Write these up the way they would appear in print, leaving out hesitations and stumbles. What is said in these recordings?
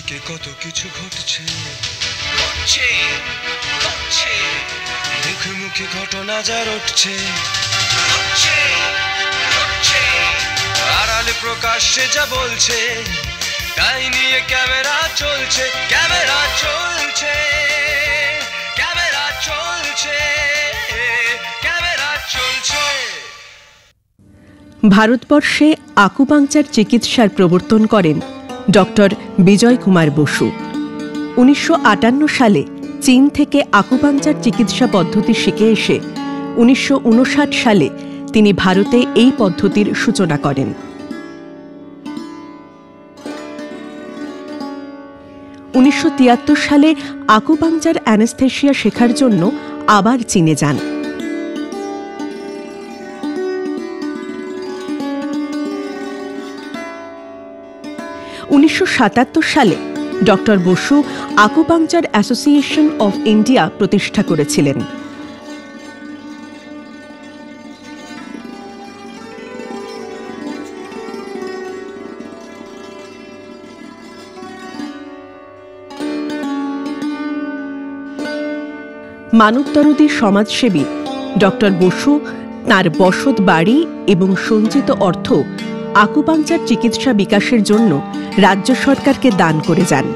চারিদিকে কত কিছু ঘটছে, মুখে মুখে ঘটনা যা রটছে, আড়ালে প্রকাশ্যে যা বলছে, তাই নিয়ে ক্যামেরা চলছে, ক্যামেরা চলছে, ক্যামেরা চলছে, ক্যামেরা চলছে। ভারতবর্ষে আকুপাংচার চিকিৎসার প্রবর্তন করেন ডক্টর বিজয় কুমার বসু। 1958 সালে চীন থেকে আকুপাংচার চিকিৎসা পদ্ধতি শিখে এসে 1959 সালে তিনি ভারতে এই পদ্ধতির সূচনা করেন। 1973 সালে আকুপাংচার অ্যানেস্থেশিয়া শেখার জন্য আবার চীনে যান। 1977 সালে doctor Basu acupuncture association of India প্রতিষ্ঠা করেছিলেন। মানবদরদী সমাজসেবী ডক্টর বসু তাঁর বসত বাড়ি এবং সঞ্চিত অর্থ আকুপাংচার চিকিৎসা বিকাশের জন্য রাজ্য সরকারকে দান করে যান।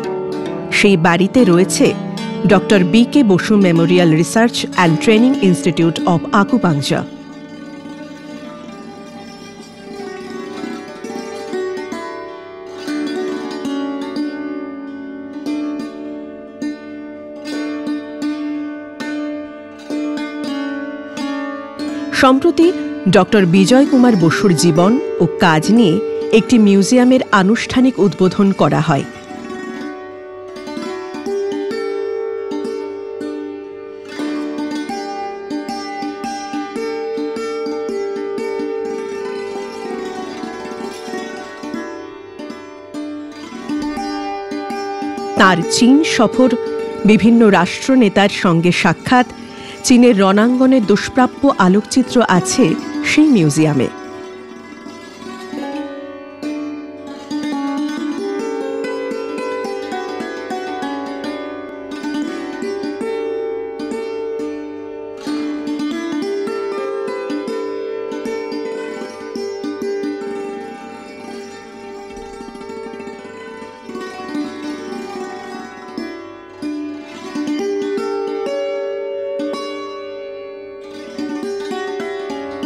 সেই বাড়িতে রয়েছে doctor B K. Basu memorial research and training institute of acupuncture. সম্প্রতি ডক্টর বিজয় কুমার বসুর জীবন ও কাজ নিয়ে একটি মিউজিয়ামের আনুষ্ঠানিক উদ্বোধন করা হয়। তার চীন সফর, বিভিন্ন রাষ্ট্রনেতার সঙ্গে সাক্ষাৎ, চীনের রণাঙ্গনের দুষ্প্রাপ্য আলোকচিত্র আছে সেই মিউজিয়ামে।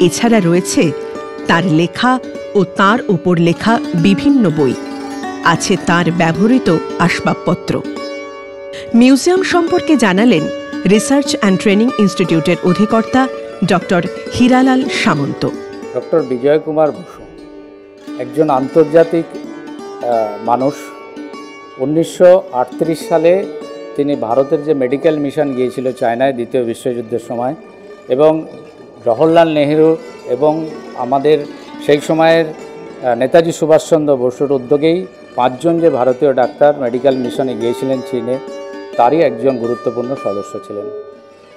এছাড়া রয়েছে তার লেখা ও তার উপর লেখা বিভিন্ন বই, আছে তার ব্যবহৃত আসবাবপত্র। মিউজিয়াম সম্পর্কে জানালেন রিসার্চ অ্যান্ড ট্রেনিং ইনস্টিটিউটের অধিকর্তা ডক্টর হীরালাল সামন্ত। ডক্টর বিজয় কুমার বসু একজন আন্তর্জাতিক মানুষ। 1938 সালে তিনি ভারতের যে মেডিকেল মিশন গিয়েছিল চায়নায় দ্বিতীয় বিশ্বযুদ্ধের সময়, এবং জওহরলাল নেহেরু এবং আমাদের সেই সময়ের নেতাজি সুভাষচন্দ্র বসুর উদ্যোগেই 5 জন যে ভারতীয় ডাক্তার মেডিকেল মিশনে গিয়েছিলেন চীনে, তারই একজন গুরুত্বপূর্ণ সদস্য ছিলেন।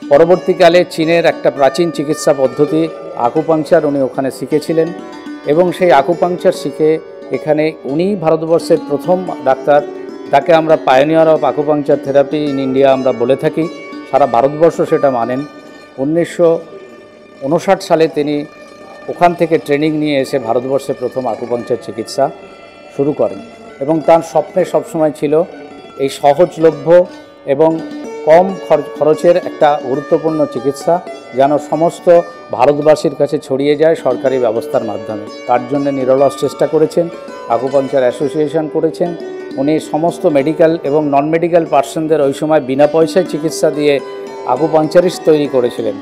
পরবর্তীকালে চীনের একটা প্রাচীন চিকিৎসা পদ্ধতি আকুপাংচার উনি ওখানে শিখেছিলেন, এবং সেই আকুপাংচার শিখে এখানে উনি ভারতবর্ষের প্রথম ডাক্তার। তাকে আমরা pioneer of acupuncture therapy in India আমরা বলে থাকি, সারা ভারতবর্ষ সেটা মানেন। 1959 সালে তিনি ওখান থেকে ট্রেনিং নিয়ে এসে ভারতবর্ষে প্রথম আকুপাংচার চিকিৎসা শুরু করেন, এবং তার স্বপ্নে সবসময় ছিল এই সহজলভ্য এবং কম খরচের একটা গুরুত্বপূর্ণ চিকিৎসা যেন সমস্ত ভারতবাসীর কাছে ছড়িয়ে যায় সরকারি ব্যবস্থার মাধ্যমে। তার জন্য নিরলস চেষ্টা করেছেন, আকুপাংচার অ্যাসোসিয়েশন করেছেন। উনি সমস্ত মেডিকেল এবং নন মেডিকেল পার্সনদের ওই সময় বিনা পয়সায় চিকিৎসা দিয়ে আকুপাংচারিস্ট তৈরি করেছিলেন।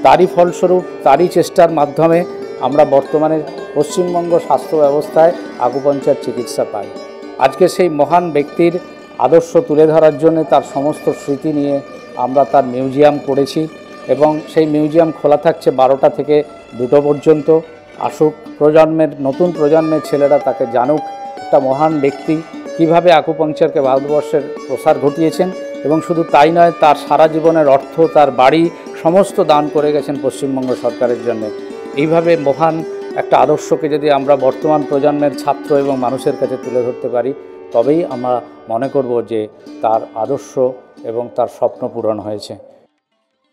তারই ফলস্বরূপ, তারই চেষ্টার মাধ্যমে আমরা বর্তমানে পশ্চিমবঙ্গ স্বাস্থ্য ব্যবস্থায় আকুপাংচার চিকিৎসা পাই। আজকে সেই মহান ব্যক্তির আদর্শ তুলে ধরার জন্য তার সমস্ত স্মৃতি নিয়ে আমরা তার মিউজিয়াম করেছি, এবং সেই মিউজিয়াম খোলা থাকছে 12টা থেকে 2টো পর্যন্ত। আসুক, নতুন প্রজন্মের ছেলেরা তাকে জানুক, একটা মহান ব্যক্তি কীভাবে আকুপাংচারকে ভারতবর্ষের প্রসার ঘটিয়েছেন, এবং শুধু তাই নয়, তার সারা জীবনের অর্থ, তার বাড়ি সমস্ত দান করে গেছেন পশ্চিমবঙ্গ সরকারের জন্য। এইভাবে মহান একটা আদর্শকে যদি আমরা বর্তমান প্রজন্মের ছাত্র এবং মানুষের কাছে তুলে ধরতে পারি, তবেই আমরা মনে করব যে তার আদর্শ এবং তার স্বপ্ন পূরণ হয়েছে।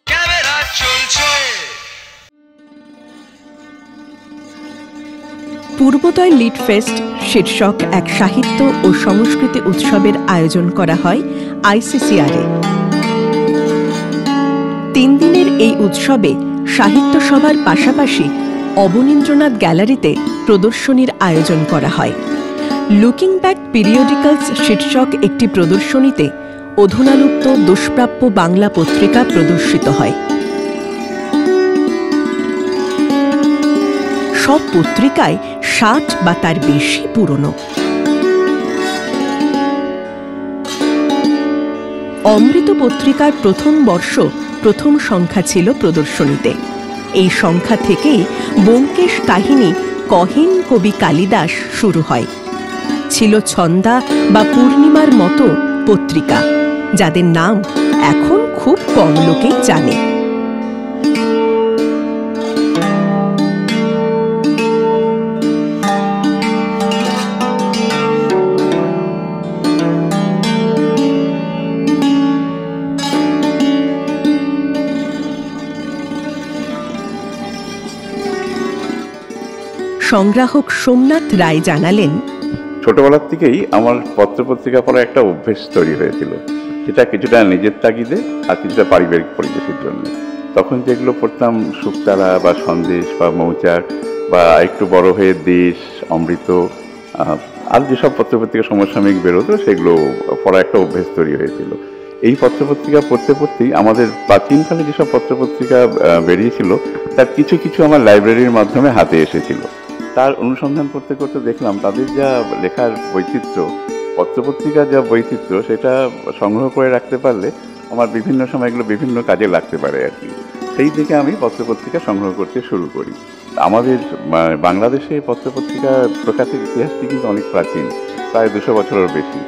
ক্যামেরা চলছে। পূর্বোদয় লিট ফেস্ট শীর্ষক এক সাহিত্য ও সংস্কৃতি উৎসবের আয়োজন করা হয় আইসিসিআরে। 3 দিনের এই উৎসবে সাহিত্য সভার পাশাপাশি অবনীন্দ্রনাথ গ্যালারিতে প্রদর্শনীর আয়োজন করা হয়। লুকিং ব্যাক পিরিয়ডিক্যালস শীর্ষক একটি প্রদর্শনীতে অধুনালুপ্ত দুষ্প্রাপ্য বাংলা পত্রিকা প্রদর্শিত হয়। সব পত্রিকায় 60 বা তার বেশি পুরনো। অমৃত পত্রিকার প্রথম বর্ষ প্রথম সংখ্যা ছিল প্রদর্শনীতে। এই সংখ্যা থেকেই ব্যোমকেশ কাহিনী কহিন কবি কালিদাস শুরু হয়। ছিল ছন্দা বা পূর্ণিমার মতো পত্রিকা, যাদের নাম এখন খুব কম লোকেই জানে। সংগ্রাহক সোমনাথ রায় জানালেন, ছোটবেলার থেকেই আমার পত্রপত্রিকা পড়ার একটা অভ্যেস তৈরি হয়েছিল। সেটা কিছুটা নিজের তাগিদে আর কিছুটা পারিবারিক পরিবেশের জন্য। তখন যেগুলো পড়তাম শুকতারা বা সন্দেশ বা মৌচাক বা একটু বড় হয়ে দেশ, অমৃত আর যেসব পত্রপত্রিকা সমসাময়িক বেরোতো সেগুলো পড়ার একটা অভ্যেস তৈরি হয়েছিল। এই পত্রপত্রিকা পড়তে পড়তেই আমাদের প্রাচীনকালে যেসব পত্রপত্রিকা বেরিয়েছিল তার কিছু কিছু আমার লাইব্রেরির মাধ্যমে হাতে এসেছিল। তার অনুসন্ধান করতে করতে দেখলাম তাদের যা লেখার বৈচিত্র্য, পত্রপত্রিকার যা বৈচিত্র্য, সেটা সংগ্রহ করে রাখতে পারলে আমার বিভিন্ন সময় এগুলো বিভিন্ন কাজে লাগতে পারে আর কি। সেই থেকে আমি পত্রপত্রিকা সংগ্রহ করতে শুরু করি। আমাদের বাংলাদেশে পত্রপত্রিকা প্রকাশের ইতিহাসটি কিন্তু অনেক প্রাচীন, প্রায় 200 বছরের বেশি।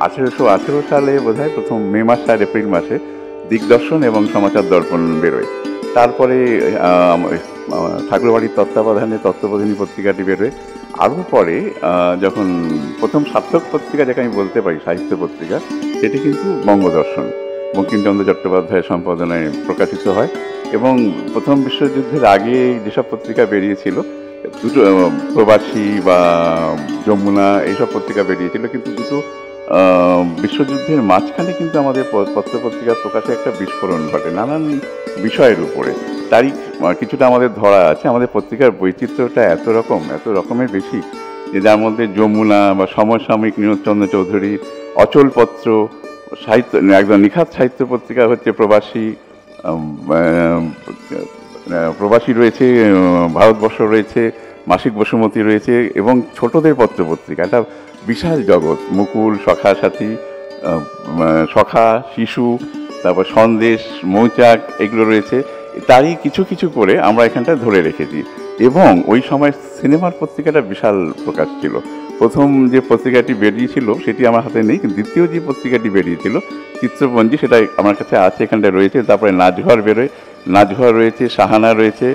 1818 সালে বোধহয় প্রথম মে মাস আর এপ্রিল মাসে দিগদর্শন এবং সমাচার দর্পণ বেরোয়। তারপরে ঠাকুরবাড়ির তত্ত্বাবধানে তত্ত্ববোধিনী পত্রিকাটি বেরোয়। আরও পরে যখন প্রথম সার্থক পত্রিকা, যাকে আমি বলতে পারি সাহিত্য পত্রিকা, সেটি কিন্তু বঙ্গদর্শন বঙ্কিমচন্দ্র চট্টোপাধ্যায়ের সম্পাদনায় প্রকাশিত হয়। এবং প্রথম বিশ্বযুদ্ধের আগে যেসব পত্রিকা বেরিয়েছিল, দুটো প্রবাসী বা যমুনা এইসব পত্রিকা বেরিয়েছিল, কিন্তু দুটো বিশ্বযুদ্ধের মাঝখানে কিন্তু আমাদের পত্রপত্রিকা প্রকাশে একটা বিস্ফোরণ ঘটে নানান বিষয়ের উপরে। তারিখ কিছুটা আমাদের ধরা আছে। আমাদের পত্রিকার বৈচিত্র্যটা এত রকমের বেশি যে যার মধ্যে যমুনা বা সমসাময়িক নীরজচন্দ্র চৌধুরী, অচলপত্র, সাহিত্য একদম নিখাত সাহিত্য পত্রিকা হচ্ছে প্রবাসী রয়েছে, ভারতবর্ষ রয়েছে, মাসিক বসুমতী রয়েছে, এবং ছোটদের পত্রপত্রিকা একটা বিশাল জগৎ, মুকুল, সখা সাথী, সখা, শিশু, তারপর সন্দেশ, মৌচাক, এগুলো রয়েছে। তারই কিছু কিছু করে আমরা এখানটায় ধরে রেখেছি। এবং ওই সময় সিনেমার পত্রিকাটা বিশাল প্রকাশ ছিল। প্রথম যে পত্রিকাটি বেরিয়েছিল সেটি আমার হাতে নেই, কিন্তু দ্বিতীয় যে পত্রিকাটি বেরিয়েছিল চিত্রপঞ্জি, সেটা আমার কাছে আছে, এখানটায় রয়েছে। তারপরে নাচঘর বেরোয়, নাচঘর রয়েছে, সাহানা রয়েছে।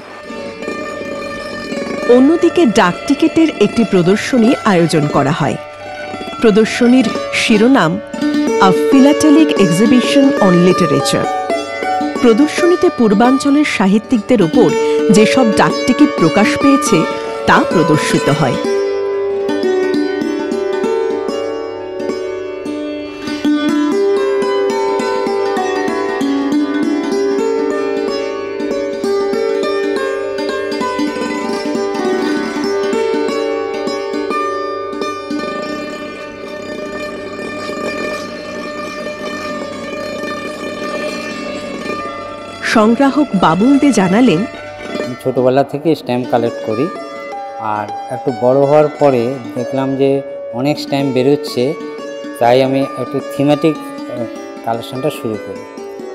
অন্যদিকে ডাক টিকেটের একটি প্রদর্শনী আয়োজন করা হয়। প্রদর্শনীর শিরোনাম আ ফিলাটেলিক এক্সিবিশন অন লিটারেচার। প্রদর্শনীতে পূর্বাঞ্চলের সাহিত্যিকদের ওপর যেসব ডাক টিকিট প্রকাশ পেয়েছে তা প্রদর্শিত হয়। সংগ্রাহক বাবুল দে জানালেন, ছোটোবেলা থেকে স্ট্যাম্প কালেক্ট করি, আর একটু বড় হওয়ার পরে দেখলাম যে অনেক স্ট্যাম্প বেরোচ্ছে, তাই আমি একটু থিমেটিক কালেকশানটা শুরু করি।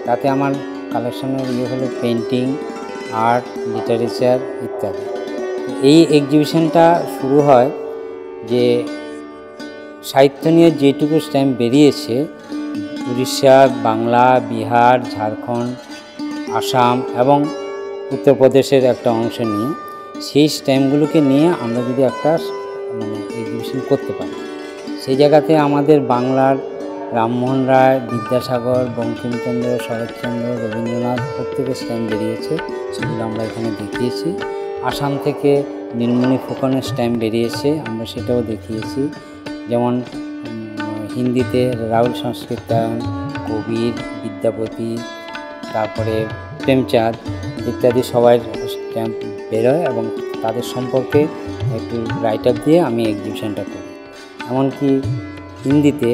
তাতে আমার কালেকশানের হলো পেন্টিং, আর্ট, লিটারেচার ইত্যাদি। এই এক্সিবিশনটা শুরু হয় যে সাহিত্য নিয়ে যেটুকু স্ট্যাম্প বেরিয়েছে, উড়িষ্যা, বাংলা, বিহার, ঝাড়খণ্ড, আসাম এবং উত্তরপ্রদেশের একটা অংশ নিয়ে, সেই স্ট্যাম্পগুলোকে নিয়ে আমরা যদি একটা এক্সিবিশন করতে পারি, সেই জায়গাতে আমাদের বাংলার রামমোহন রায়, বিদ্যাসাগর, বঙ্কিমচন্দ্র, শরৎচন্দ্র, রবীন্দ্রনাথ প্রত্যেকের স্ট্যাম্প বেরিয়েছে, সেগুলো আমরা এখানে দেখিয়েছি। আসাম থেকে নীলমণি ফুকনের স্ট্যাম্প বেরিয়েছে, আমরা সেটাও দেখিয়েছি। যেমন হিন্দিতে রাহুল সংস্কৃতায়ন, কবির, বিদ্যাপতি, তারপরে প্রেমচাঁদ ইত্যাদি সবাই স্ট্যাম্প বেরোয় এবং তাদের সম্পর্কে একটু রাইট আপ দিয়ে আমি এক্সিবিশনটা করি। এমনকি হিন্দিতে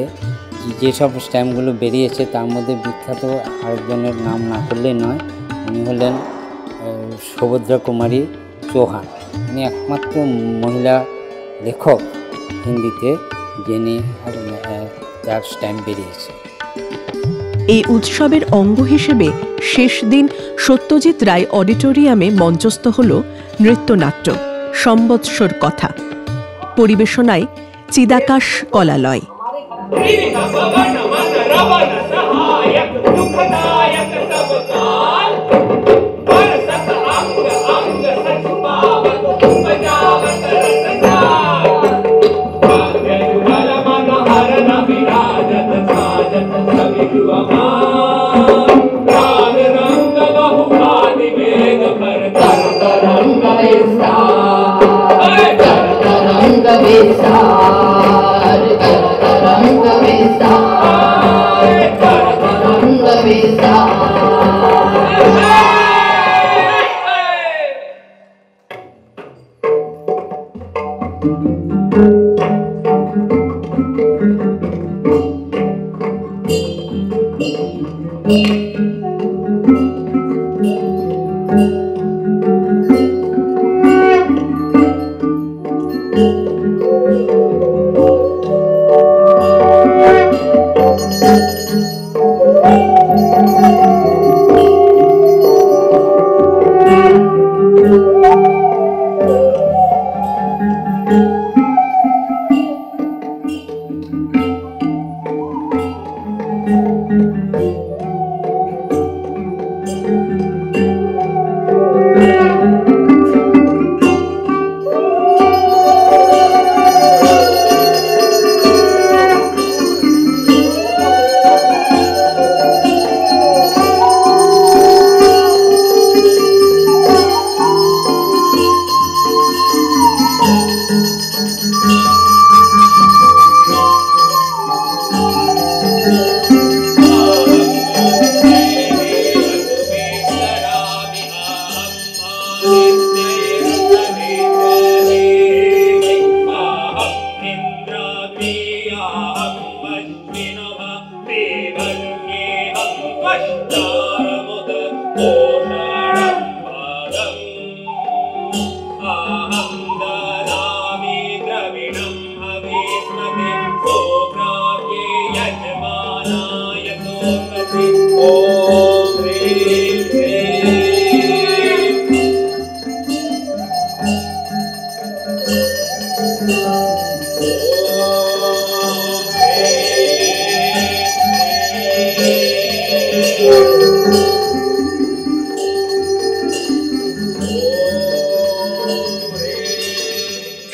যেসব স্ট্যাম্পগুলো বেরিয়েছে তার মধ্যে বিখ্যাত আরেকজনের নাম না করলেই নয়, উনি হলেন সুভদ্রা কুমারী চৌহান। উনি একমাত্র মহিলা লেখক হিন্দিতে যিনি তার স্ট্যাম্প বেরিয়েছে। এই উৎসবের অঙ্গ হিসেবে শেষ দিন সত্যজিৎ রায় অডিটোরিয়ামে মঞ্চস্থ হল নৃত্যনাট্য সম্বৎসর কথা। পরিবেশনায় চিদাকাশ কলালয়।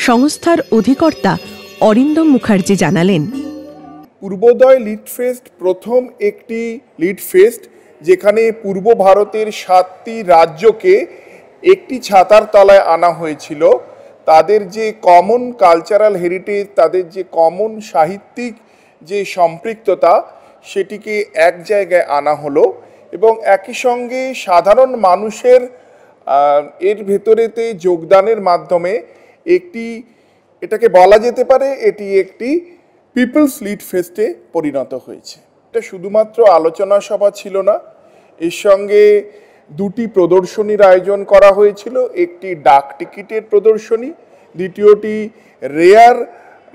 সংস্থার অধিকর্তা অরিন্দম মুখার্জি জানালেন, পূর্বোদয় লিড ফেস্ট প্রথম একটি লিড ফেস্ট যেখানে পূর্ব ভারতের 7টি রাজ্যকে একটি ছাতার তলায় আনা হয়েছিল। তাদের যে কমন কালচারাল হেরিটেজ, তাদের যে কমন সাহিত্যিক যে সম্পৃক্ততা, সেটিকে এক জায়গায় আনা হলো এবং একই সঙ্গে সাধারণ মানুষের এর ভেতরেতে যোগদানের মাধ্যমে এটাকে বলা যেতে পারে এটি একটি পিপলস লিড ফেস্টে পরিণত হয়েছে। এটা শুধুমাত্র আলোচনা সভা ছিল না, এর সঙ্গে দুটি প্রদর্শনীর আয়োজন করা হয়েছিল। একটি ডাক টিকিটের প্রদর্শনী, দ্বিতীয়টি রেয়ার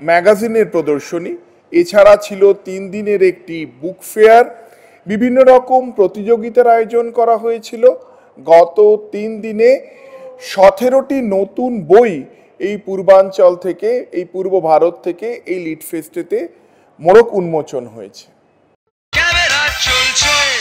ম্যাগাজিনের প্রদর্শনী। এছাড়া ছিল 3 দিনের একটি বুক ফেয়ার। বিভিন্ন রকম প্রতিযোগিতার আয়োজন করা হয়েছিল। গত 3 দিনে 17টি নতুন বই এই পূর্বাঞ্চল থেকে, এই পূর্ব ভারত থেকে এই লিড ফেস্টেতে মোড়ক উন্মোচন হয়েছে। ক্যামেরা চলছে।